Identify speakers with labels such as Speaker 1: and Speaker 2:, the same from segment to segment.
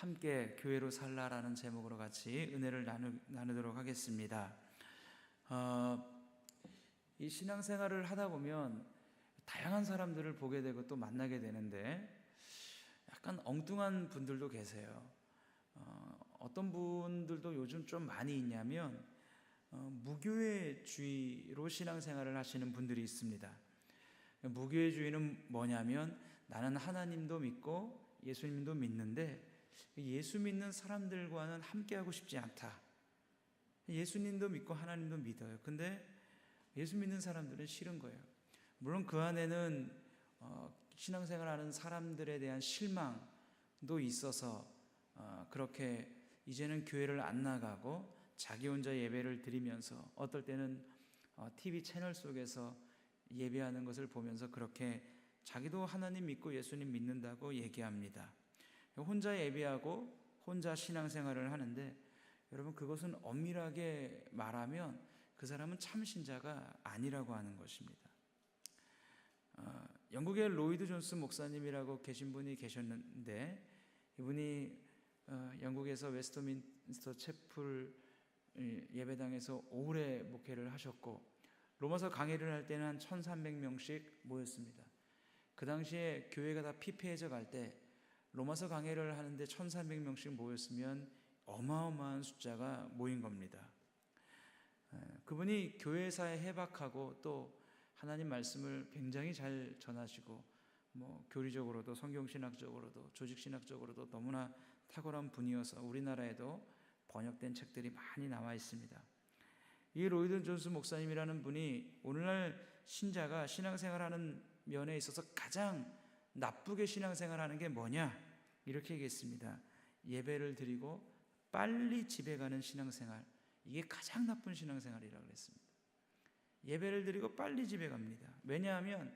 Speaker 1: 함께 교회로 살라라는 제목으로 같이 은혜를 나누도록 하겠습니다. 이 신앙생활을 하다 보면 다양한 사람들을 보게 되고 또 만나게 되는데 약간 엉뚱한 분들도 계세요. 어떤 분들도 요즘 좀 많이 있냐면 무교회주의로 신앙생활을 하시는 분들이 있습니다. 무교회주의는 뭐냐면 나는 하나님도 믿고 예수님도 믿는데 예수 믿는 사람들과는 함께하고 싶지 않다. 예수님도 믿고 하나님도 믿어요. 근데 예수 믿는 사람들은 싫은 거예요. 물론 그 안에는 신앙생활하는 사람들에 대한 실망도 있어서 그렇게 이제는 교회를 안 나가고 자기 혼자 예배를 드리면서 어떨 때는 TV 채널 속에서 예배하는 것을 보면서 그렇게 자기도 하나님 믿고 예수님 믿는다고 얘기합니다. 혼자 예배하고 혼자 신앙생활을 하는데 여러분 그것은 엄밀하게 말하면 그 사람은 참신자가 아니라고 하는 것입니다. 영국의 로이드 존스 목사님이라고 계신 분이 계셨는데 이분이 영국에서 웨스트민스터 채플 예배당에서 오래 목회를 하셨고 로마서 강의를 할 때는 한 1300명씩 모였습니다. 그 당시에 교회가 다 피폐해져 갈 때 로마서 강의를 하는데 1300명씩 모였으면 어마어마한 숫자가 모인 겁니다. 그분이 교회사에 해박하고 또 하나님 말씀을 굉장히 잘 전하시고 교리적으로도 성경신학적으로도 조직신학적으로도 너무나 탁월한 분이어서 우리나라에도 번역된 책들이 많이 나와 있습니다. 이 로이드 존스 목사님이라는 분이 오늘날 신자가 신앙생활하는 면에 있어서 가장 나쁘게 신앙생활하는 게 뭐냐 이렇게 얘기했습니다. 예배를 드리고 빨리 집에 가는 신앙생활, 이게 가장 나쁜 신앙생활이라고 그랬습니다. 예배를 드리고 빨리 집에 갑니다. 왜냐하면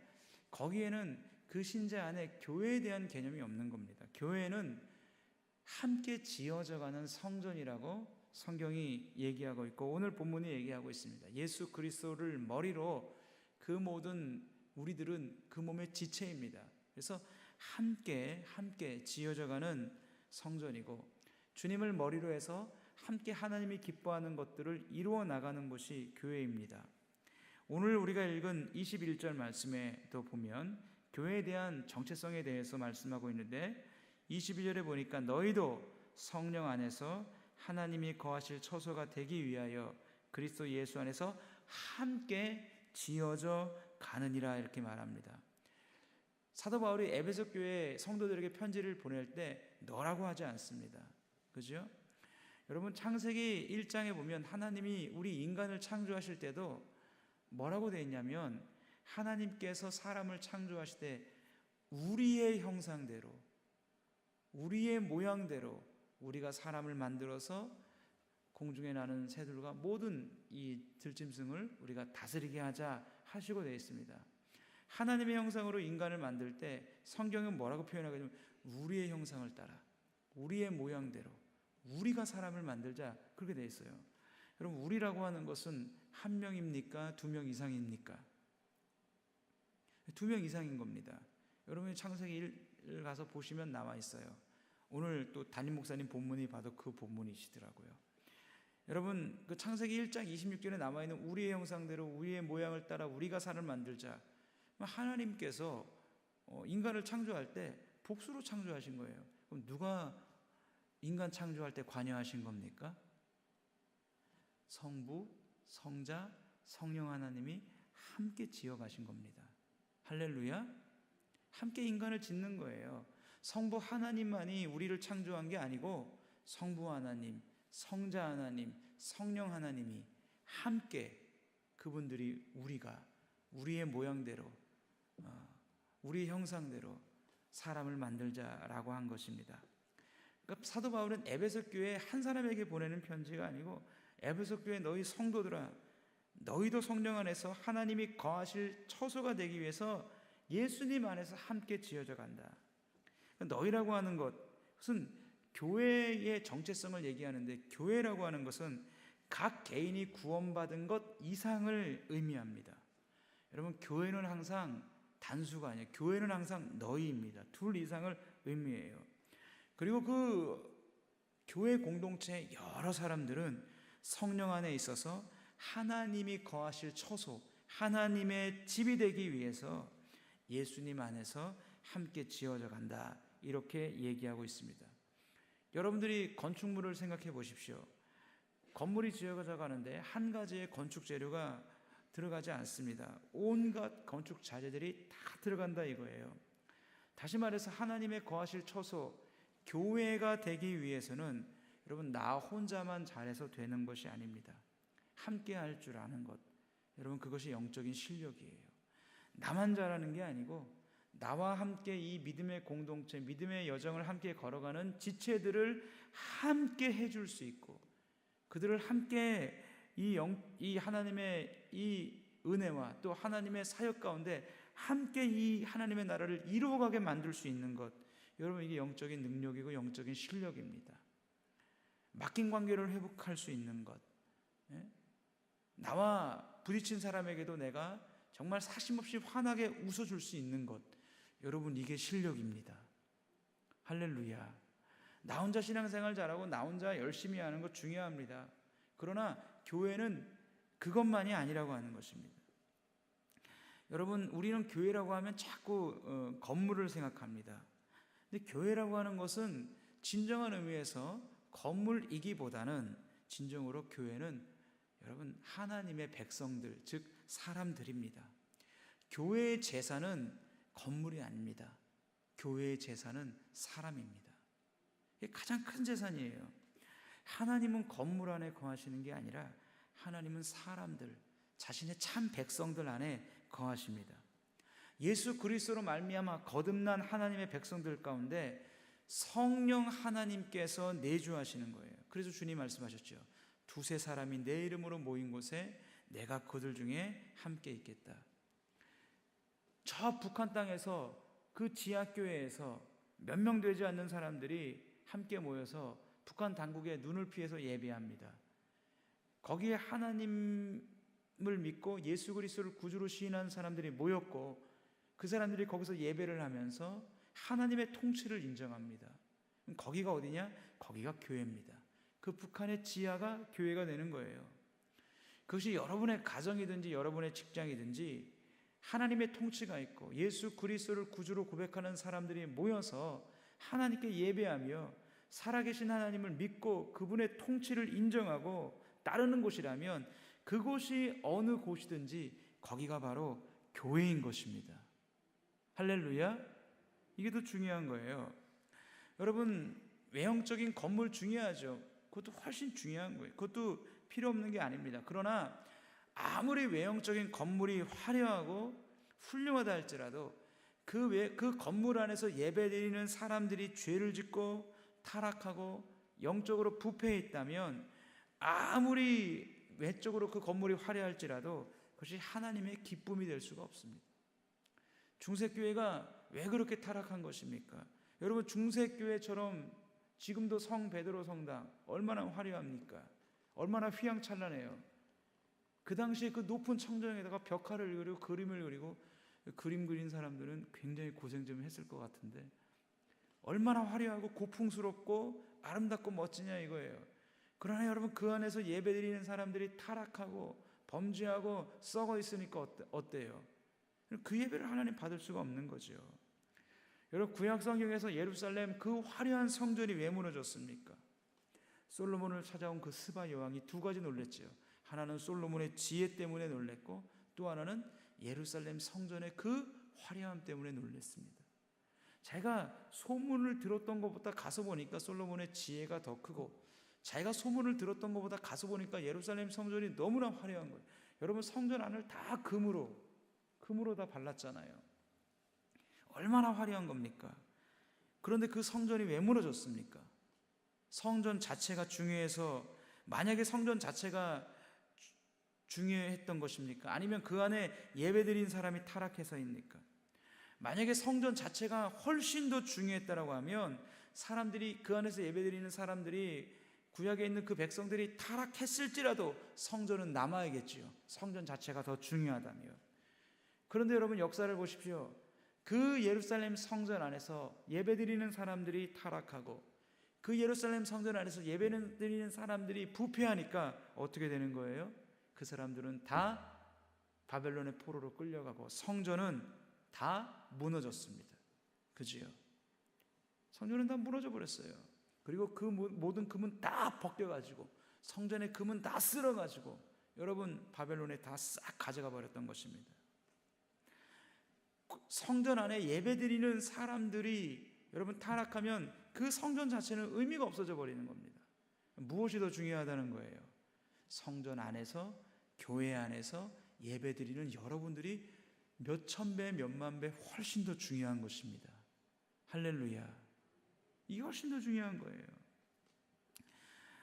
Speaker 1: 거기에는 그 신자 안에 교회에 대한 개념이 없는 겁니다. 교회는 함께 지어져가는 성전이라고 성경이 얘기하고 있고 오늘 본문이 얘기하고 있습니다. 예수 그리스도를 머리로 그 모든 우리들은 그 몸의 지체입니다. 그래서 함께 지어져가는 성전이고 주님을 머리로 해서 함께 하나님이 기뻐하는 것들을 이루어 나가는 것이 교회입니다. 오늘 우리가 읽은 21절 말씀에도 보면 교회에 대한 정체성에 대해서 말씀하고 있는데 22절에 보니까 너희도 성령 안에서 하나님이 거하실 처소가 되기 위하여 그리스도 예수 안에서 함께 지어져 가느니라 이렇게 말합니다. 사도 바울이 에베소 교회 성도들에게 편지를 보낼 때 너라고 하지 않습니다. 그죠? 여러분 창세기 1장에 보면 하나님이 우리 인간을 창조하실 때도 뭐라고 되어 있냐면 하나님께서 사람을 창조하실 때 우리의 형상대로 우리의 모양대로 우리가 사람을 만들어서 공중에 나는 새들과 모든 이 들짐승을 우리가 다스리게 하자 하시고 되어 있습니다. 하나님의 형상으로 인간을 만들 때 성경은 뭐라고 표현하고 있냐면 우리의 형상을 따라 우리의 모양대로 우리가 사람을 만들자 그렇게 되어 있어요. 여러분 우리라고 하는 것은 한 명입니까? 두 명 이상입니까? 두 명 이상인 겁니다. 여러분이 창세기 1을 가서 보시면 나와 있어요. 오늘 또 담임 목사님 본문이 봐도 그 본문이시더라고요. 여러분 그 창세기 1장 26절에 나와 있는 우리의 형상대로 우리의 모양을 따라 우리가 사람을 만들자. 하나님께서 인간을 창조할 때 복수로 창조하신 거예요. 그럼 누가 인간 창조할 때 관여하신 겁니까? 성부, 성자, 성령 하나님이 함께 지어가신 겁니다. 할렐루야. 함께 인간을 짓는 거예요. 성부 하나님만이 우리를 창조한 게 아니고 성부 하나님, 성자 하나님, 성령 하나님이 함께 그분들이 우리가 우리의 모양대로 우리의 형상대로 사람을 만들자라고 한 것입니다. 그러니까 사도 바울은 에베소 교회 한 사람에게 보내는 편지가 아니고 에베소 교회 너희 성도들아 너희도 성령 안에서 하나님이 거하실 처소가 되기 위해서 예수님 안에서 함께 지어져 간다. 너희라고 하는 것은 교회의 정체성을 얘기하는데 교회라고 하는 것은 각 개인이 구원받은 것 이상을 의미합니다. 여러분 교회는 항상 단수가 아니에요. 교회는 항상 너희입니다. 둘 이상을 의미해요. 그리고 그 교회 공동체 여러 사람들은 성령 안에 있어서 하나님이 거하실 처소, 하나님의 집이 되기 위해서 예수님 안에서 함께 지어져 간다, 이렇게 얘기하고 있습니다. 여러분들이 건축물을 생각해 보십시오. 건물이 지어져 가는데 한 가지의 건축 재료가 들어가지 않습니다. 온갖 건축 자재들이 다 들어간다 이거예요. 다시 말해서 하나님의 거하실 처소, 교회가 되기 위해서는 여러분 나 혼자만 잘해서 되는 것이 아닙니다. 함께 할 줄 아는 것, 여러분 그것이 영적인 실력이에요. 나만 잘하는 게 아니고 나와 함께 이 믿음의 공동체, 믿음의 여정을 함께 걸어가는 지체들을 함께 해줄 수 있고, 그들을 함께 이 하나님의 이 은혜와 또 하나님의 사역 가운데 함께 이 하나님의 나라를 이루어가게 만들 수 있는 것, 여러분 이게 영적인 능력이고 영적인 실력입니다. 맡긴 관계를 회복할 수 있는 것, 나와 부딪힌 사람에게도 내가 정말 사심없이 환하게 웃어줄 수 있는 것, 여러분 이게 실력입니다. 할렐루야. 나 혼자 신앙생활 잘하고 나 혼자 열심히 하는 것 중요합니다. 그러나 교회는 그것만이 아니라고 하는 것입니다. 여러분 우리는 교회라고 하면 자꾸 건물을 생각합니다. 근데 교회라고 하는 것은 진정한 의미에서 건물이기보다는 진정으로 교회는 여러분 하나님의 백성들, 즉 사람들입니다. 교회의 제사는 건물이 아닙니다. 교회의 제사는 사람입니다. 이게 가장 큰 제사이에요. 하나님은 건물 안에 거하시는 게 아니라 하나님은 사람들, 자신의 참 백성들 안에 거하십니다. 예수 그리스도로 말미암아 거듭난 하나님의 백성들 가운데 성령 하나님께서 내주하시는 거예요. 그래서 주님 말씀하셨죠. 두세 사람이 내 이름으로 모인 곳에 내가 그들 중에 함께 있겠다. 저 북한 땅에서 그 지하교회에서 몇 명 되지 않는 사람들이 함께 모여서 북한 당국의 눈을 피해서 예배합니다. 거기에 하나님을 믿고 예수 그리스도를 구주로 시인한 사람들이 모였고, 그 사람들이 거기서 예배를 하면서 하나님의 통치를 인정합니다. 거기가 어디냐? 거기가 교회입니다. 그 북한의 지하가 교회가 되는 거예요. 그것이 여러분의 가정이든지 여러분의 직장이든지 하나님의 통치가 있고 예수 그리스도를 구주로 고백하는 사람들이 모여서 하나님께 예배하며 살아계신 하나님을 믿고 그분의 통치를 인정하고 따르는 곳이라면 그곳이 어느 곳이든지 거기가 바로 교회인 것입니다. 할렐루야. 이게 더 중요한 거예요. 여러분 외형적인 건물 중요하죠. 그것도 훨씬 중요한 거예요. 그것도 필요 없는 게 아닙니다. 그러나 아무리 외형적인 건물이 화려하고 훌륭하다 할지라도 그 건물 안에서 예배드리는 사람들이 죄를 짓고 타락하고 영적으로 부패해 있다면 아무리 외적으로 그 건물이 화려할지라도 그것이 하나님의 기쁨이 될 수가 없습니다. 중세교회가 왜 그렇게 타락한 것입니까? 여러분 중세교회처럼 지금도 성 베드로 성당 얼마나 화려합니까? 얼마나 휘황찬란해요. 그 당시에 그 높은 청정에다가 벽화를 그리고 그림을 그리고 그림 그린 사람들은 굉장히 고생 좀 했을 것 같은데 얼마나 화려하고 고풍스럽고 아름답고 멋지냐 이거예요. 그러나 여러분 그 안에서 예배드리는 사람들이 타락하고 범죄하고 썩어 있으니까 어때요? 그 예배를 하나님 받을 수가 없는 거죠. 여러분 구약 성경에서 예루살렘 그 화려한 성전이 왜 무너졌습니까? 솔로몬을 찾아온 그 스바 여왕이 두 가지 놀랬죠. 하나는 솔로몬의 지혜 때문에 놀랬고 또 하나는 예루살렘 성전의 그 화려함 때문에 놀랬습니다. 제가 소문을 들었던 것보다 가서 보니까 솔로몬의 지혜가 더 크고 자기가 소문을 들었던 것보다 가서 보니까 예루살렘 성전이 너무나 화려한 거예요. 여러분 성전 안을 다 금으로 다 발랐잖아요. 얼마나 화려한 겁니까? 그런데 그 성전이 왜 무너졌습니까? 성전 자체가 중요해서 만약에 성전 자체가 중요했던 것입니까? 아니면 그 안에 예배드린 사람이 타락해서입니까? 만약에 성전 자체가 훨씬 더 중요했다라고 하면 사람들이 그 안에서 예배드리는 사람들이 구약에 있는 그 백성들이 타락했을지라도 성전은 남아야겠지요. 성전 자체가 더 중요하다며. 그런데 여러분 역사를 보십시오. 그 예루살렘 성전 안에서 예배드리는 사람들이 타락하고 그 예루살렘 성전 안에서 예배를 드리는 사람들이 부패하니까 어떻게 되는 거예요? 그 사람들은 다 바벨론의 포로로 끌려가고 성전은 다 무너졌습니다. 그지요? 성전은 다 무너져 버렸어요. 그리고 그 모든 금은 다 벗겨가지고 성전의 금은 다 쓸어가지고 여러분 바벨론에 다 싹 가져가 버렸던 것입니다. 성전 안에 예배드리는 사람들이 여러분 타락하면 그 성전 자체는 의미가 없어져 버리는 겁니다. 무엇이 더 중요하다는 거예요? 성전 안에서, 교회 안에서 예배드리는 여러분들이 몇천 배, 몇만 배 훨씬 더 중요한 것입니다. 할렐루야. 이게 훨씬 더 중요한 거예요.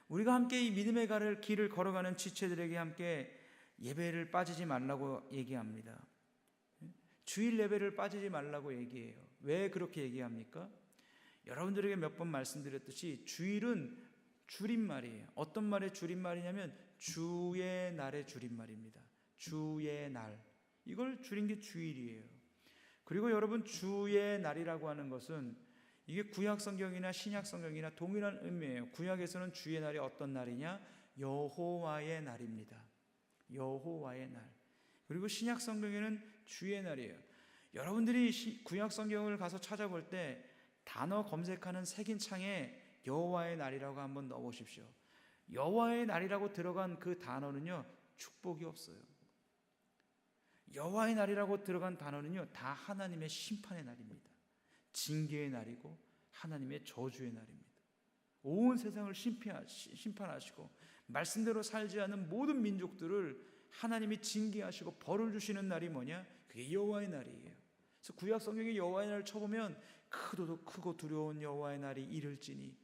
Speaker 1: 우리가 함께 이 믿음의 길을 걸어가는 지체들에게 함께 예배를 빠지지 말라고 얘기합니다. 주일 예배를 빠지지 말라고 얘기해요. 왜 그렇게 얘기합니까? 여러분들에게 몇 번 말씀드렸듯이 주일은 줄임말이에요. 어떤 말의 줄임말이냐면 주의 날의 줄임말입니다. 주의 날. 이걸 줄인 게 주일이에요. 그리고 여러분 주의 날이라고 하는 것은 이게 구약 성경이나 신약 성경이나 동일한 의미예요. 구약에서는 주의 날이 어떤 날이냐? 여호와의 날입니다. 여호와의 날. 그리고 신약 성경에는 주의 날이에요. 여러분들이 구약 성경을 가서 찾아볼 때 단어 검색하는 색인 창에 여호와의 날이라고 한번 넣어보십시오. 여호와의 날이라고 들어간 그 단어는요, 축복이 없어요. 여호와의 날이라고 들어간 단어는요, 다 하나님의 심판의 날입니다. 징계의 날이고 하나님의 저주의 날입니다. 온 세상을 심판하시고 말씀대로 살지 않는 모든 민족들을 하나님이 징계하시고 벌을 주시는 날이 뭐냐? 그게 여호와의 날이에요. 그래서 구약 성경에 여호와의 날을 쳐보면 크고 두려운 여호와의 날이 이를지니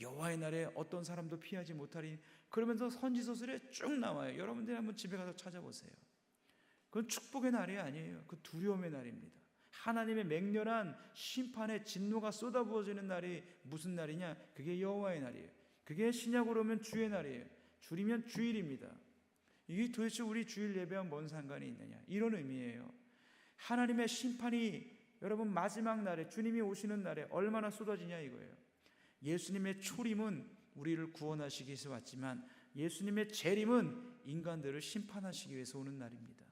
Speaker 1: 여호와의 날에 어떤 사람도 피하지 못하리니 그러면서 선지서술에 쭉 나와요. 여러분들이 한번 집에 가서 찾아보세요. 그건 축복의 날이 아니에요. 그 두려움의 날입니다. 하나님의 맹렬한 심판의 진노가 쏟아부어지는 날이 무슨 날이냐? 그게 여호와의 날이에요. 그게 신약으로 오면 주의 날이에요. 줄이면 주일입니다. 이게 도대체 우리 주일 예배와 뭔 상관이 있느냐? 이런 의미예요. 하나님의 심판이 여러분 마지막 날에 주님이 오시는 날에 얼마나 쏟아지냐 이거예요. 예수님의 초림은 우리를 구원하시기 위해서 왔지만 예수님의 재림은 인간들을 심판하시기 위해서 오는 날입니다.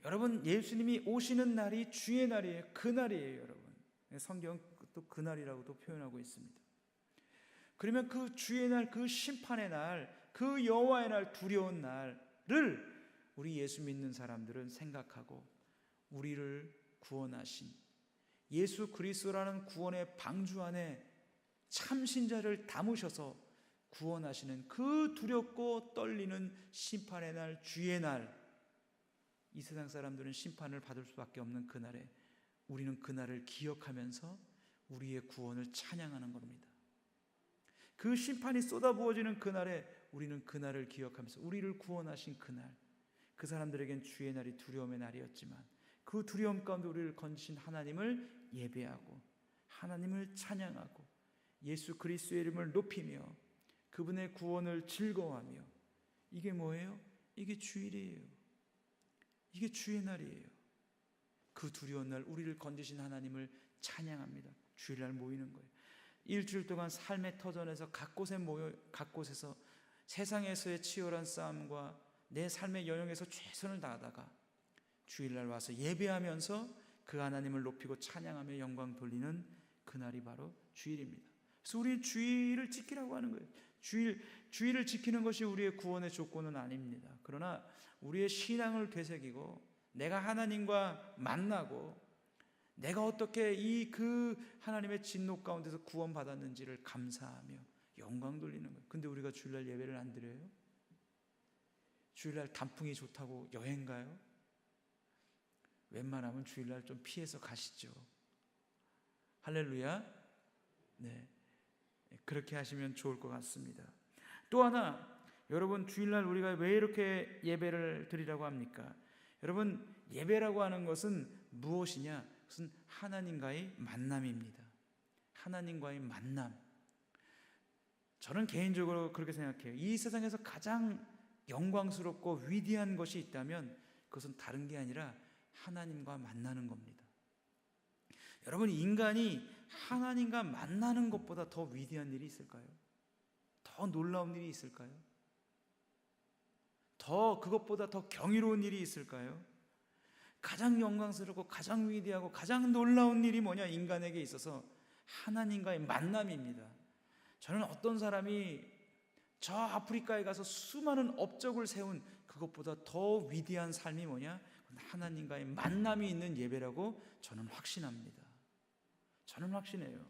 Speaker 1: 여러분 예수님이 오시는 날이 주의 날이에요. 그 날이에요 여러분. 성경은 또 그 날이라고도 표현하고 있습니다. 그러면 그 주의 날, 그 심판의 날, 그 여호와의 날, 두려운 날을 우리 예수 믿는 사람들은 생각하고 우리를 구원하신 예수 그리스도라는 구원의 방주 안에 참신자를 담으셔서 구원하시는 그 두렵고 떨리는 심판의 날, 주의 날, 이 세상 사람들은 심판을 받을 수밖에 없는 그날에 우리는 그날을 기억하면서 우리의 구원을 찬양하는 겁니다. 그 심판이 쏟아부어지는 그날에 우리는 그날을 기억하면서 우리를 구원하신 그날, 그 사람들에겐 주의 날이 두려움의 날이었지만 그 두려움 가운데 우리를 건지신 하나님을 예배하고 하나님을 찬양하고 예수 그리스도의 이름을 높이며 그분의 구원을 즐거워하며, 이게 뭐예요? 이게 주일이에요. 이게 주의 날이에요. 그 두려운 날 우리를 건지신 하나님을 찬양합니다. 주일날 모이는 거예요. 일주일 동안 삶의 터전에서 각 곳에서 세상에서의 치열한 싸움과 내 삶의 영역에서 최선을 다하다가 주일날 와서 예배하면서 그 하나님을 높이고 찬양하며 영광 돌리는 그날이 바로 주일입니다. 그래서 우리 주일을 지키라고 하는 거예요. 주일을 지키는 것이 우리의 구원의 조건은 아닙니다. 그러나 우리의 신앙을 되새기고 내가 하나님과 만나고 내가 어떻게 그 하나님의 진노 가운데서 구원받았는지를 감사하며 영광 돌리는 거예요. 근데 우리가 주일날 예배를 안 드려요? 주일날 단풍이 좋다고 여행 가요? 웬만하면 주일날 좀 피해서 가시죠. 할렐루야. 네, 그렇게 하시면 좋을 것 같습니다. 또 하나, 여러분 주일날 우리가 왜 이렇게 예배를 드리라고 합니까? 여러분 예배라고 하는 것은 무엇이냐? 그것은 하나님과의 만남입니다. 하나님과의 만남. 저는 개인적으로 그렇게 생각해요. 이 세상에서 가장 영광스럽고 위대한 것이 있다면 그것은 다른 게 아니라 하나님과 만나는 겁니다. 여러분 인간이 하나님과 만나는 것보다 더 위대한 일이 있을까요? 더 놀라운 일이 있을까요? 그것보다 더 경이로운 일이 있을까요? 가장 영광스럽고 가장 위대하고 가장 놀라운 일이 뭐냐? 인간에게 있어서 하나님과의 만남입니다. 저는 어떤 사람이 저 아프리카에 가서 수많은 업적을 세운 그것보다 더 위대한 삶이 뭐냐? 하나님과의 만남이 있는 예배라고 저는 확신합니다. 저는 확신해요.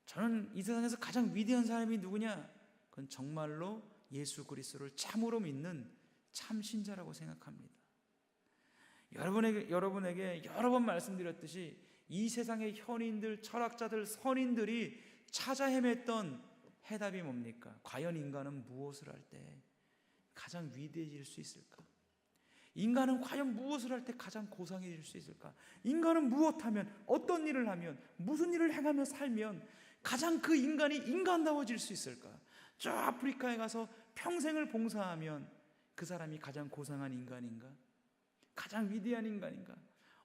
Speaker 1: 저는 이 세상에서 가장 위대한 사람이 누구냐? 그건 정말로 예수 그리스도를 참으로 믿는 참신자라고 생각합니다. 여러분에게 여러 번 말씀드렸듯이 이 세상의 현인들, 철학자들, 선인들이 찾아 헤맸던 해답이 뭡니까? 과연 인간은 무엇을 할 때 가장 위대해질 수 있을까? 인간은 과연 무엇을 할 때 가장 고상해질 수 있을까? 인간은 무엇하면, 어떤 일을 하면, 무슨 일을 행하며 살면 가장 그 인간이 인간다워질 수 있을까? 저 아프리카에 가서 평생을 봉사하면 그 사람이 가장 고상한 인간인가? 가장 위대한 인간인가?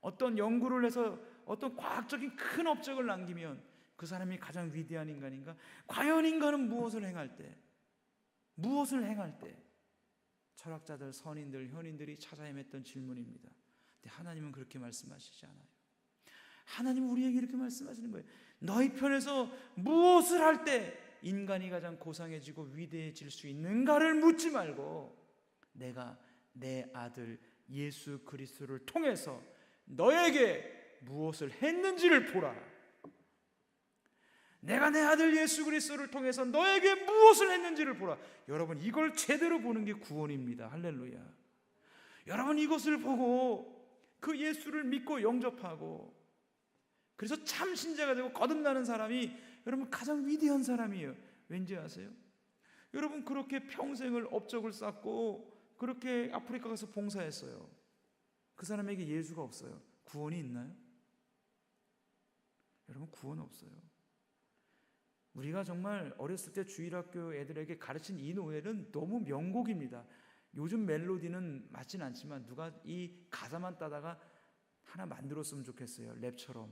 Speaker 1: 어떤 연구를 해서 어떤 과학적인 큰 업적을 남기면 그 사람이 가장 위대한 인간인가? 과연 인간은 무엇을 행할 때, 철학자들, 선인들, 현인들이 찾아 헤맸던 질문입니다. 근데 하나님은 그렇게 말씀하시지 않아요. 하나님은 우리에게 이렇게 말씀하시는 거예요. 너희 편에서 무엇을 할 때 인간이 가장 고상해지고 위대해질 수 있는가를 묻지 말고 내가 내 아들 예수 그리스도를 통해서 너에게 무엇을 했는지를 보라. 내가 내 아들 예수 그리스도를 통해서 너에게 무엇을 했는지를 보라. 여러분, 이걸 제대로 보는 게 구원입니다. 할렐루야. 여러분, 이것을 보고 그 예수를 믿고 영접하고 그래서 참 신자가 되고 거듭나는 사람이 여러분 가장 위대한 사람이에요. 왠지 아세요? 여러분, 그렇게 평생을 업적을 쌓고 그렇게 아프리카 가서 봉사했어요. 그 사람에게 예수가 없어요. 구원이 있나요? 여러분, 구원 없어요. 우리가 정말 어렸을 때 주일학교 애들에게 가르친 이 노래는 너무 명곡입니다. 요즘 멜로디는 맞진 않지만 누가 이 가사만 따다가 하나 만들었으면 좋겠어요. 랩처럼.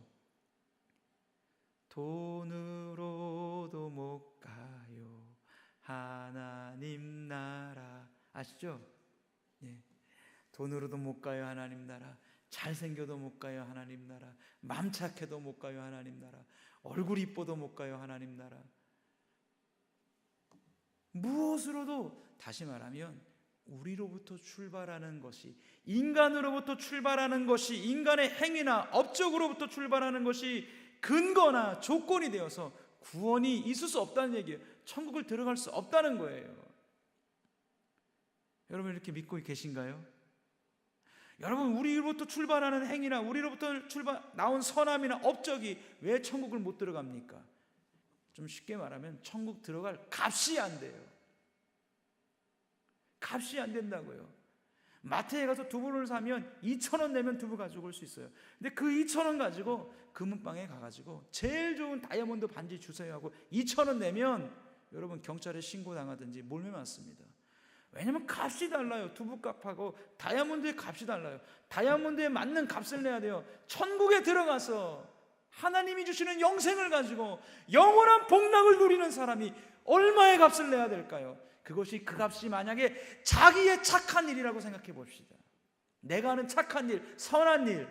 Speaker 1: 돈으로도 못 가요 하나님 나라. 아시죠? 예. 돈으로도 못 가요 하나님 나라. 잘생겨도 못 가요 하나님 나라. 맘 착해도 못 가요 하나님 나라. 얼굴 이뻐도 못 가요 하나님 나라. 무엇으로도, 다시 말하면 우리로부터 출발하는 것이, 인간으로부터 출발하는 것이, 인간의 행위나 업적으로부터 출발하는 것이 근거나 조건이 되어서 구원이 있을 수 없다는 얘기예요. 천국을 들어갈 수 없다는 거예요. 여러분, 이렇게 믿고 계신가요? 여러분, 우리로부터 출발하는 행위나 우리로부터 나온 선함이나 업적이 왜 천국을 못 들어갑니까? 좀 쉽게 말하면 천국 들어갈 값이 안 돼요. 값이 안 된다고요. 마트에 가서 두부를 사면 2,000원 내면 두부 가지고 올 수 있어요. 근데 그 2,000원 가지고 금은방에 가가지고 제일 좋은 다이아몬드 반지 주세요 하고 2,000원 내면 여러분 경찰에 신고당하든지 몰매 맞습니다. 왜냐면 값이 달라요. 두부값하고 다이아몬드의 값이 달라요. 다이아몬드에 맞는 값을 내야 돼요. 천국에 들어가서 하나님이 주시는 영생을 가지고 영원한 복락을 누리는 사람이 얼마의 값을 내야 될까요? 그것이, 그 값이 만약에 자기의 착한 일이라고 생각해 봅시다. 내가 하는 착한 일, 선한 일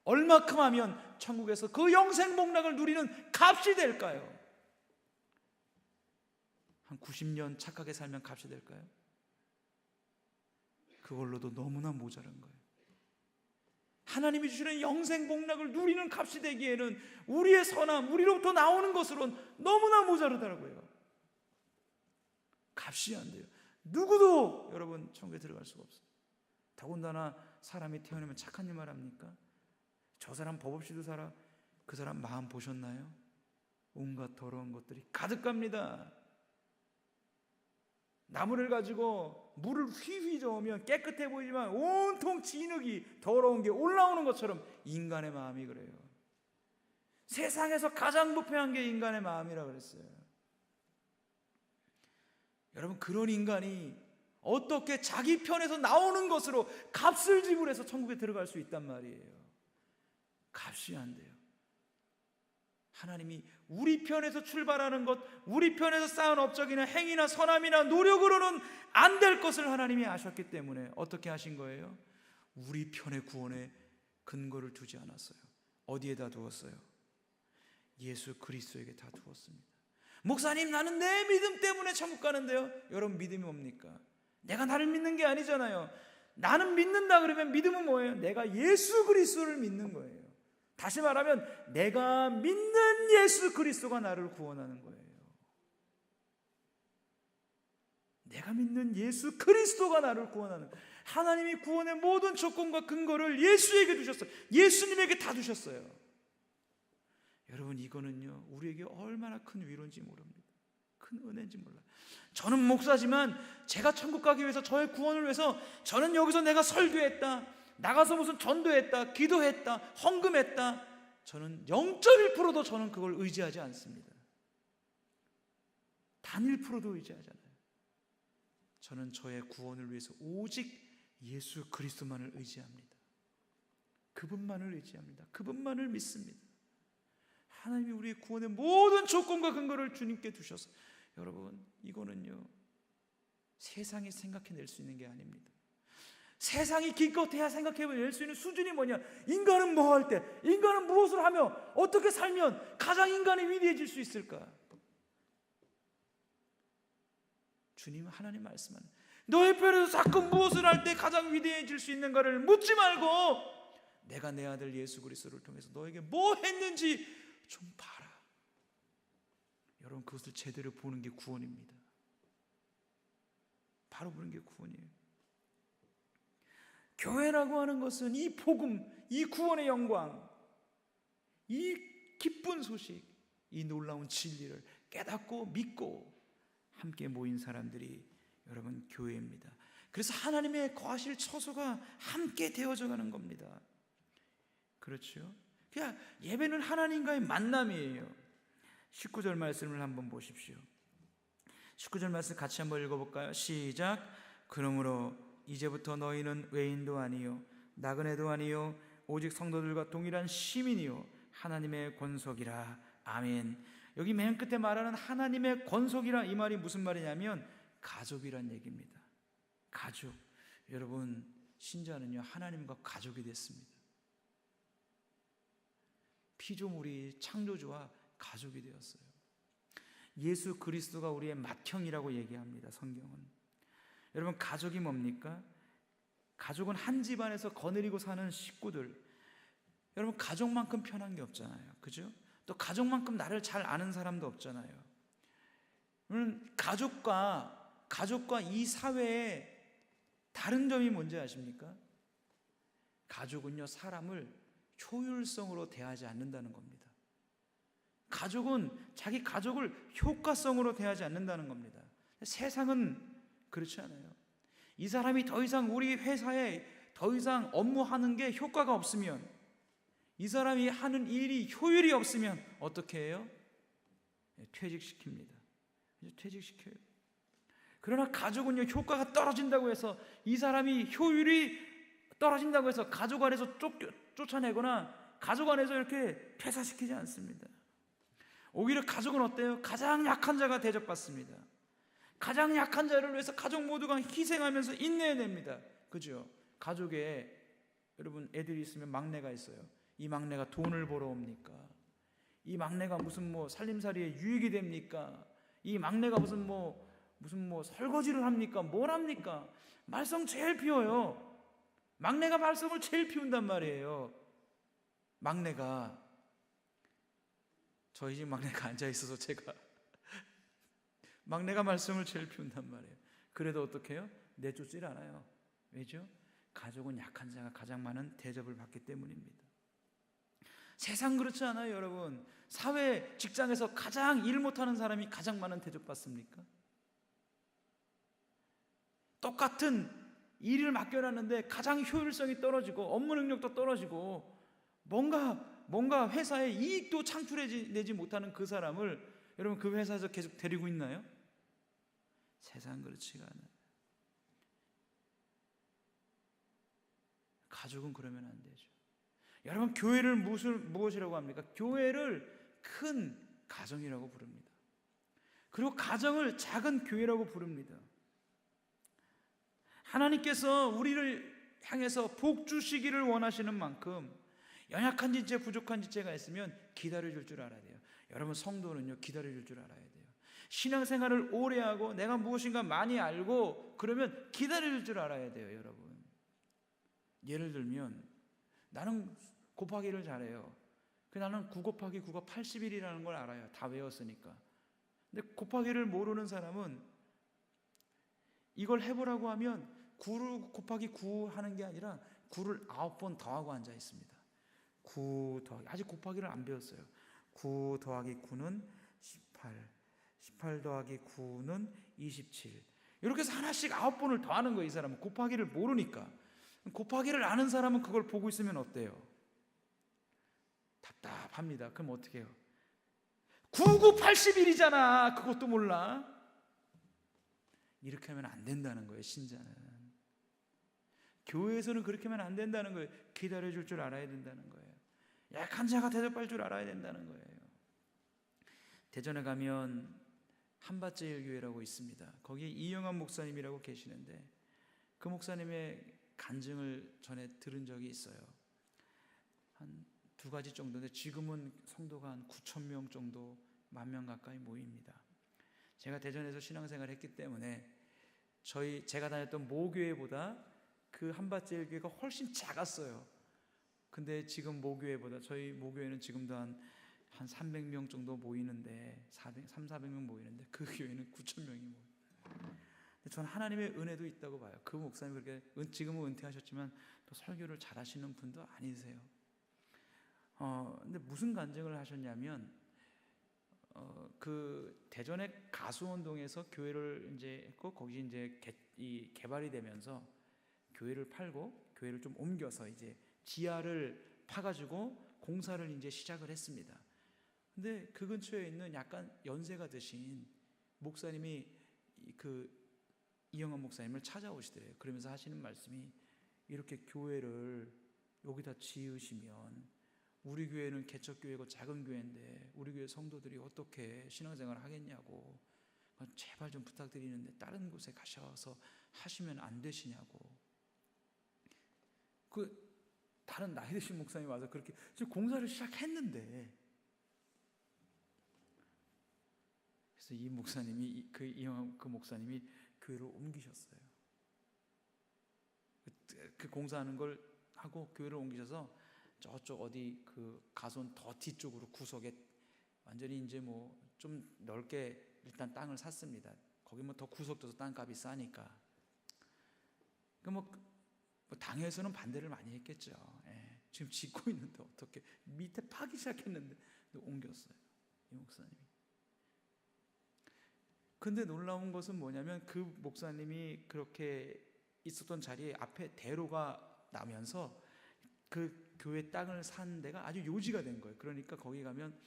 Speaker 1: 얼마큼 하면 천국에서 그 영생 복락을 누리는 값이 될까요? 한 90년 착하게 살면 값이 될까요? 그걸로도 너무나 모자란 거예요. 하나님이 주시는 영생 복락을 누리는 값이 되기에는 우리의 선함, 우리로부터 나오는 것으로는 너무나 모자르더라고요. 값이 안 돼요. 누구도 여러분 천국에 들어갈 수가 없어요. 더군다나 사람이 태어나면 착한 일만 합니까? 저 사람 법 없이도 살아. 그 사람 마음 보셨나요? 온갖 더러운 것들이 가득합니다. 나무를 가지고 물을 휘휘 저으면 깨끗해 보이지만 온통 진흙이, 더러운 게 올라오는 것처럼 인간의 마음이 그래요. 세상에서 가장 부패한 게 인간의 마음이라고 그랬어요. 여러분, 그런 인간이 어떻게 자기 편에서 나오는 것으로 값을 지불해서 천국에 들어갈 수 있단 말이에요. 값이 안 돼요. 하나님이 우리 편에서 출발하는 것, 우리 편에서 쌓은 업적이나 행위나 선함이나 노력으로는 안 될 것을 하나님이 아셨기 때문에 어떻게 하신 거예요? 우리 편의 구원에 근거를 두지 않았어요. 어디에다 두었어요? 예수 그리스도에게 다 두었습니다. 목사님, 나는 내 믿음 때문에 천국 가는데요. 여러분, 믿음이 뭡니까? 내가 나를 믿는 게 아니잖아요. 나는 믿는다 그러면 믿음은 뭐예요? 내가 예수 그리스도를 믿는 거예요. 다시 말하면 내가 믿는 예수 그리스도가 나를 구원하는 거예요. 내가 믿는 예수 그리스도가 나를 구원하는 거예요. 하나님이 구원의 모든 조건과 근거를 예수에게 두셨어요. 예수님에게 다 두셨어요. 여러분, 이거는요, 우리에게 얼마나 큰 위로인지 모릅니다. 큰 은혜인지 몰라요. 저는 목사지만 제가 천국 가기 위해서, 저의 구원을 위해서 저는 여기서 내가 설교했다, 나가서 무슨 전도했다, 기도했다, 헌금했다, 저는 0.1%도 저는 그걸 의지하지 않습니다. 단 1%도 의지하지 않아요. 저는 저의 구원을 위해서 오직 예수 그리스도만을 의지합니다. 그분만을 의지합니다. 그분만을 믿습니다. 하나님이 우리의 구원의 모든 조건과 근거를 주님께 두셔서, 여러분, 이거는요, 세상이 생각해낼 수 있는 게 아닙니다. 세상이 기껏해야 생각해낼 수 있는 수준이 뭐냐? 인간은 뭐 할 때, 인간은 무엇을 하며 어떻게 살면 가장 인간이 위대해질 수 있을까? 주님, 하나님 말씀은 너의 편에서 자꾸 무엇을 할 때 가장 위대해질 수 있는가를 묻지 말고 내가 내 아들 예수 그리스도를 통해서 너에게 뭐 했는지 좀 봐라. 여러분, 그것을 제대로 보는 게 구원입니다. 바로 보는 게 구원이에요. 교회라고 하는 것은 이 복음, 이 구원의 영광, 이 기쁜 소식, 이 놀라운 진리를 깨닫고 믿고 함께 모인 사람들이 여러분 교회입니다. 그래서 하나님의 거하실 처소가 함께 되어져 가는 겁니다. 그렇죠? 그냥 예배는 하나님과의 만남이에요. 19절 말씀을 한번 보십시오. 19절 말씀 같이 한번 읽어볼까요? 시작. 그러므로 이제부터 너희는 외인도 아니요 나그네도 아니요 오직 성도들과 동일한 시민이요 하나님의 권속이라. 아멘. 여기 맨 끝에 말하는 하나님의 권속이라, 이 말이 무슨 말이냐면 가족이란 얘기입니다. 가족. 여러분, 신자는요 하나님과 가족이 됐습니다. 피조물이 창조주와 가족이 되었어요. 예수 그리스도가 우리의 맏형이라고 얘기합니다. 성경은. 여러분, 가족이 뭡니까? 가족은 한 집안에서 거느리고 사는 식구들. 여러분, 가족만큼 편한 게 없잖아요. 그죠? 또 가족만큼 나를 잘 아는 사람도 없잖아요. 가족과 이 사회의 다른 점이 뭔지 아십니까? 가족은요 사람을 효율성으로 대하지 않는다는 겁니다. 가족은 자기 가족을 효과성으로 대하지 않는다는 겁니다. 세상은 그렇지 않아요. 이 사람이 더 이상 우리 회사에 더 이상 업무하는 게 효과가 없으면, 이 사람이 하는 일이 효율이 없으면 어떻게 해요? 퇴직시킵니다. 퇴직시켜요. 그러나 가족은요 효과가 떨어진다고 해서, 이 사람이 효율이 떨어진다고 해서 가족 안에서 쫓아내거나 가족 안에서 이렇게 퇴사시키지 않습니다. 오히려 가족은 어때요? 가장 약한 자가 대접받습니다. 가장 약한 자를 위해서 가족 모두가 희생하면서 인내해냅니다. 그죠? 가족에 여러분 애들이 있으면 막내가 있어요. 이 막내가 돈을 벌어 옵니까? 이 막내가 무슨 살림살이에 유익이 됩니까? 이 막내가 무슨 설거지를 합니까? 뭘 합니까? 말썽 제일 피워요. 막내가 말썽을 제일 피운단 말이에요. 막내가, 저희 집 막내가 앉아 있어서 제가 막내가 말썽을 제일 피운단 말이에요. 그래도 어떻게 해요? 내쫓질 않아요. 왜죠? 가족은 약한 자가 가장 많은 대접을 받기 때문입니다. 세상 그렇지 않아요, 여러분. 사회, 직장에서 가장 일 못하는 사람이 가장 많은 대접받습니까? 똑같은 일을 맡겨놨는데 가장 효율성이 떨어지고 업무 능력도 떨어지고 뭔가 회사에 이익도 창출해내지 못하는 그 사람을 여러분 그 회사에서 계속 데리고 있나요? 세상 그렇지가 않아요. 가족은 그러면 안 되죠. 여러분, 교회를 무엇이라고 합니까? 교회를 큰 가정이라고 부릅니다. 그리고 가정을 작은 교회라고 부릅니다. 하나님께서 우리를 향해서 복 주시기를 원하시는 만큼 연약한 지체, 부족한 지체가 있으면 기다려줄 줄 알아야 돼요. 여러분, 성도는요, 기다려줄 줄 알아야 돼요. 신앙생활을 오래 하고 내가 무엇인가 많이 알고 그러면 기다려줄 줄 알아야 돼요. 여러분, 예를 들면 나는 곱하기를 잘해요. 나는 9 곱하기 9가 81이라는 걸 알아요. 다 외웠으니까. 근데 곱하기를 모르는 사람은 이걸 해보라고 하면 9 곱하기 9 하는 게 아니라 9를 9번 더하고 앉아 있습니다. 9 더하기, 아직 곱하기를 안 배웠어요. 9 더하기 9는 18, 18 더하기 9는 27. 이렇게 해서 하나씩 9번을 더하는 거예요. 이 사람은 곱하기를 모르니까. 곱하기를 아는 사람은 그걸 보고 있으면 어때요? 답답합니다. 그럼 어떻게 해요? 9, 9, 81이잖아. 그것도 몰라. 이렇게 하면 안 된다는 거예요. 신자는. 교회에서는 그렇게 하면 안 된다는 거예요. 기다려줄 줄 알아야 된다는 거예요. 약한 자가 대접할 줄 알아야 된다는 거예요. 대전에 가면 한밭제일교회라고 있습니다. 거기에 이영환 목사님이라고 계시는데 그 목사님의 간증을 전에 들은 적이 있어요. 한 2가지 정도인데 지금은 성도가 한 9천 명 정도, 10,000명 가까이 모입니다. 제가 대전에서 신앙생활을 했기 때문에 제가 다녔던 모교회보다 그 한밭제일교회가 훨씬 작았어요. 근데 지금 모교회보다, 저희 모교회는 지금도 한 300명 정도 모이는데 300-400명 모이는데 그 교회는 9,000명이 모여요. 저는 하나님의 은혜도 있다고 봐요. 그 목사님 그렇게 지금은 은퇴하셨지만 또 설교를 잘하시는 분도 아니세요. 근데 무슨 간증을 하셨냐면 그 대전의 가수원동에서 교회를 이제 했고 거기 이제 개발이 되면서 교회를 팔고 교회를 좀 옮겨서 이제 지하를 파가지고 공사를 이제 시작을 했습니다. 근데 그 근처에 있는 약간 연세가 드신 목사님이 이영환 목사님을 찾아오시더래요. 그러면서 하시는 말씀이 이렇게 교회를 여기다 지으시면 우리 교회는 개척교회고 작은 교회인데 우리 교회 성도들이 어떻게 신앙생활을 하겠냐고, 제발 좀 부탁드리는데 다른 곳에 가셔서 하시면 안 되시냐고. 다른 나이 드신 목사님이 와서 그렇게 지금 공사를 시작했는데, 그래서 이 목사님이 그 목사님이 교회를 옮기셨어요. 그 공사하는 걸 하고 교회를 옮기셔서 저쪽 어디 그 가손 더 뒤쪽으로 구석에 완전히 이제 뭐 좀 넓게 일단 땅을 샀습니다. 거기 뭐 더 구석져서 땅값이 싸니까. 뭐 당에서는 반대를 많이 했겠죠. 예. 지금 짓고 있는데 어떻게 밑에 파기 시작했는데 옮겼어요. 이 목사님이. 근데 놀라운 것은 뭐냐면 그 목사님이 그렇게 있었던 자리에 앞에 대로가 나면서 그 교회 땅을 산 데가 아주 요지가 된 거예요. 그러니까 거기 가면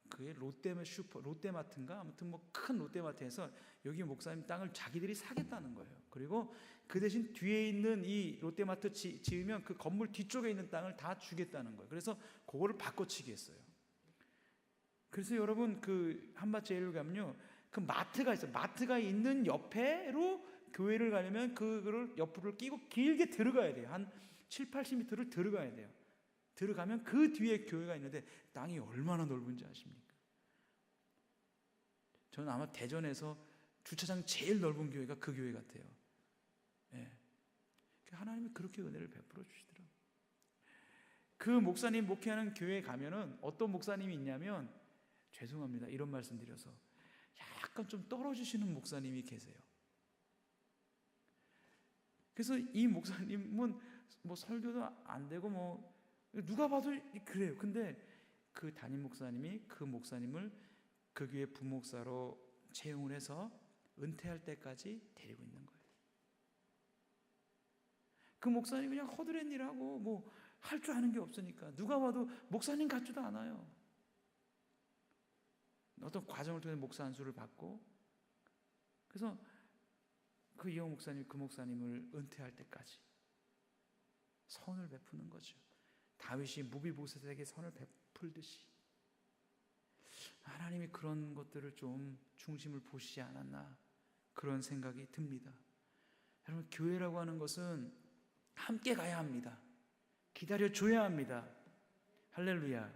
Speaker 1: 그게 롯데마트인가 아무튼 뭐 큰 롯데마트에서 여기 목사님 땅을 자기들이 사겠다는 거예요. 그리고 그 대신 뒤에 있는 이 롯데마트 지으면 그 건물 뒤쪽에 있는 땅을 다 주겠다는 거예요. 그래서 그거를 바꿔치기 했어요. 그래서 여러분 그 한밭제일 가면요, 그 마트가 있어요. 마트가 있는 옆에로 교회를 가려면 그거를 옆으로 끼고 길게 들어가야 돼요. 한 7-80m를 들어가야 돼요. 들어가면 그 뒤에 교회가 있는데 땅이 얼마나 넓은지 아십니까? 저는 아마 대전에서 주차장 제일 넓은 교회가 그 교회 같아요. 예. 하나님이 그렇게 은혜를 베풀어 주시더라고요. 그 목사님 목회하는 교회에 가면은 어떤 목사님이 있냐면, 죄송합니다, 이런 말씀 드려서, 약간 좀 떨어지시는 목사님이 계세요. 그래서 이 목사님은 뭐 설교도 안 되고 뭐 누가 봐도 그래요. 근데 그 담임 목사님이 그 목사님을 그 교회 부목사로 채용을 해서 은퇴할 때까지 데리고 있는 거예요. 그 목사님이 그냥 허드렛 일하고 뭐 할 줄 아는 게 없으니까 누가 봐도 목사님 같지도 않아요. 어떤 과정을 통해 목사 안수를 받고, 그래서 그 이영 목사님, 그 목사님을 은퇴할 때까지 선을 베푸는 거죠. 다윗이 무비보셋에게 선을 베풀듯이 하나님이 그런 것들을 좀 중심을 보시지 않았나, 그런 생각이 듭니다. 여러분, 교회라고 하는 것은 함께 가야 합니다. 기다려줘야 합니다. 할렐루야.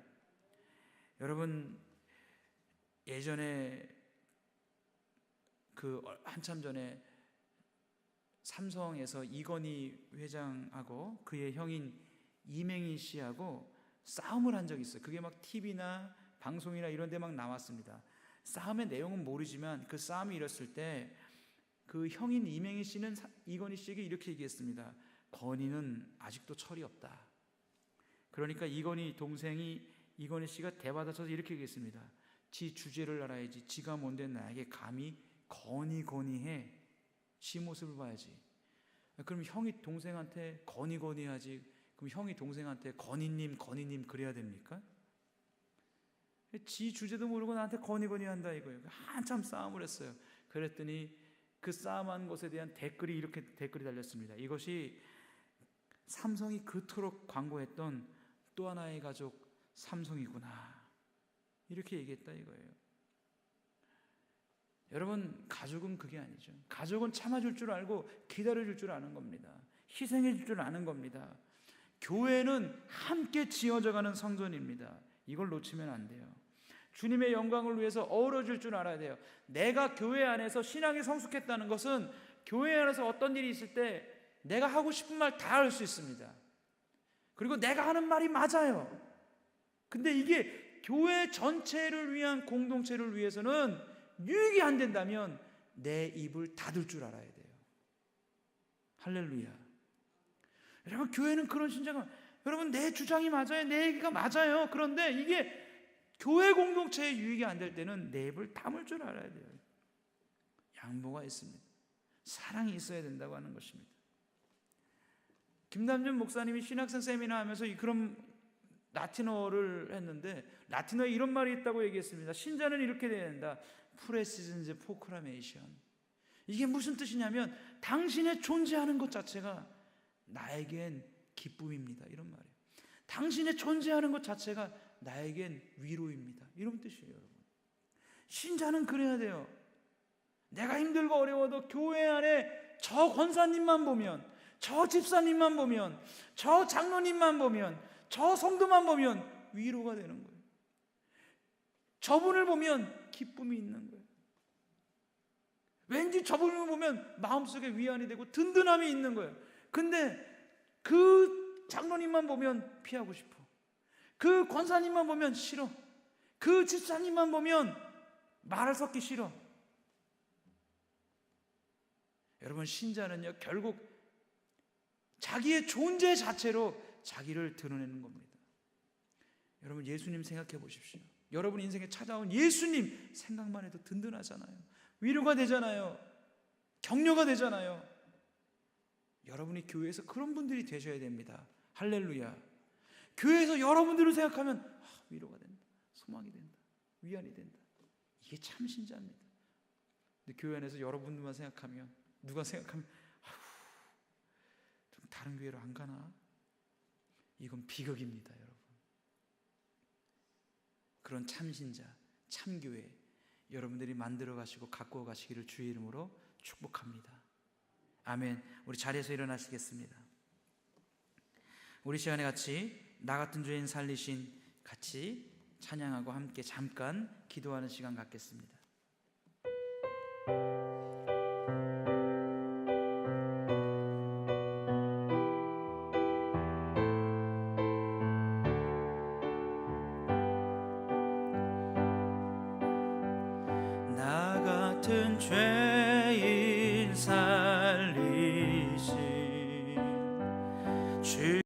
Speaker 1: 여러분, 예전에 한참 전에 삼성에서 이건희 회장하고 그의 형인 이맹희 씨하고 싸움을 한 적이 있어요. 그게 막 TV나 방송이나 이런 데 막 나왔습니다. 싸움의 내용은 모르지만 그 싸움이 일었을 때 그 형인 이맹희 씨는 이건희 씨에게 이렇게 얘기했습니다. 건희는 아직도 철이 없다. 그러니까 이건희 동생이 이건희 씨가 대받아쳐서 이렇게 얘기했습니다. 지 주제를 알아야지. 지가 뭔데 나에게 감히 건희해. 지 모습을 봐야지. 그럼 형이 동생한테 건희 하지. 그럼 형이 동생한테 건희님 그래야 됩니까? 지 주제도 모르고 나한테 건희 한다 이거예요. 한참 싸움을 했어요. 그랬더니 그 싸움한 것에 대한 댓글이 이렇게 댓글이 달렸습니다. 이것이 삼성이 그토록 광고했던 또 하나의 가족 삼성이구나, 이렇게 얘기했다 이거예요. 여러분, 가족은 그게 아니죠. 가족은 참아줄 줄 알고 기다려줄 줄 아는 겁니다. 희생해줄 줄 아는 겁니다. 교회는 함께 지어져가는 성전입니다. 이걸 놓치면 안 돼요. 주님의 영광을 위해서 어우러질 줄 알아야 돼요. 내가 교회 안에서 신앙이 성숙했다는 것은 교회 안에서 어떤 일이 있을 때 내가 하고 싶은 말 다 할 수 있습니다. 그리고 내가 하는 말이 맞아요. 근데 이게 교회 전체를 위한 공동체를 위해서는 유익이 안 된다면 내 입을 닫을 줄 알아야 돼요. 할렐루야. 여러분, 교회는 그런 신자가, 여러분, 내 주장이 맞아요. 내 얘기가 맞아요. 그런데 이게 교회 공동체에 유익이 안 될 때는 내 입을 다물 줄 알아야 돼요. 양보가 있습니다. 사랑이 있어야 된다고 하는 것입니다. 김남준 목사님이 신학생 세미나 하면서 그런 라틴어를 했는데, 라틴어에 이런 말이 있다고 얘기했습니다. 신자는 이렇게 돼야 된다. 프레시즌즈 포크라메이션. 이게 무슨 뜻이냐면 당신의 존재하는 것 자체가 나에겐 기쁨입니다, 이런 말이에요. 당신의 존재하는 것 자체가 나에겐 위로입니다, 이런 뜻이에요. 여러분, 신자는 그래야 돼요. 내가 힘들고 어려워도 교회 안에 저 권사님만 보면, 저 집사님만 보면, 저 장로님만 보면, 저 성도만 보면 위로가 되는 거예요. 저분을 보면 기쁨이 있는 거예요. 왠지 저분을 보면 마음속에 위안이 되고 든든함이 있는 거예요. 근데 그 장로님만 보면 피하고 싶어. 그 권사님만 보면 싫어. 그 집사님만 보면 말을 섞기 싫어. 여러분, 신자는요, 결국 자기의 존재 자체로 자기를 드러내는 겁니다. 여러분, 예수님 생각해 보십시오. 여러분 인생에 찾아온 예수님 생각만 해도 든든하잖아요. 위로가 되잖아요. 격려가 되잖아요. 여러분이 교회에서 그런 분들이 되셔야 됩니다. 할렐루야. 교회에서 여러분들을 생각하면 위로가 된다, 소망이 된다, 위안이 된다. 이게 참 신자입니다. 근데 교회 안에서 여러분들만 생각하면, 누가 생각하면 좀 다른 교회로 안 가나? 이건 비극입니다, 여러분. 그런 참신자, 참교회 여러분들이 만들어 가시고 가꾸어 가시기를 주의 이름으로 축복합니다. 아멘. 우리 자리에서 일어나시겠습니다. 우리 시간에 같이 나 같은 죄인 살리신 같이 찬양하고 함께 잠깐 기도하는 시간 갖겠습니다. 나 같은 죄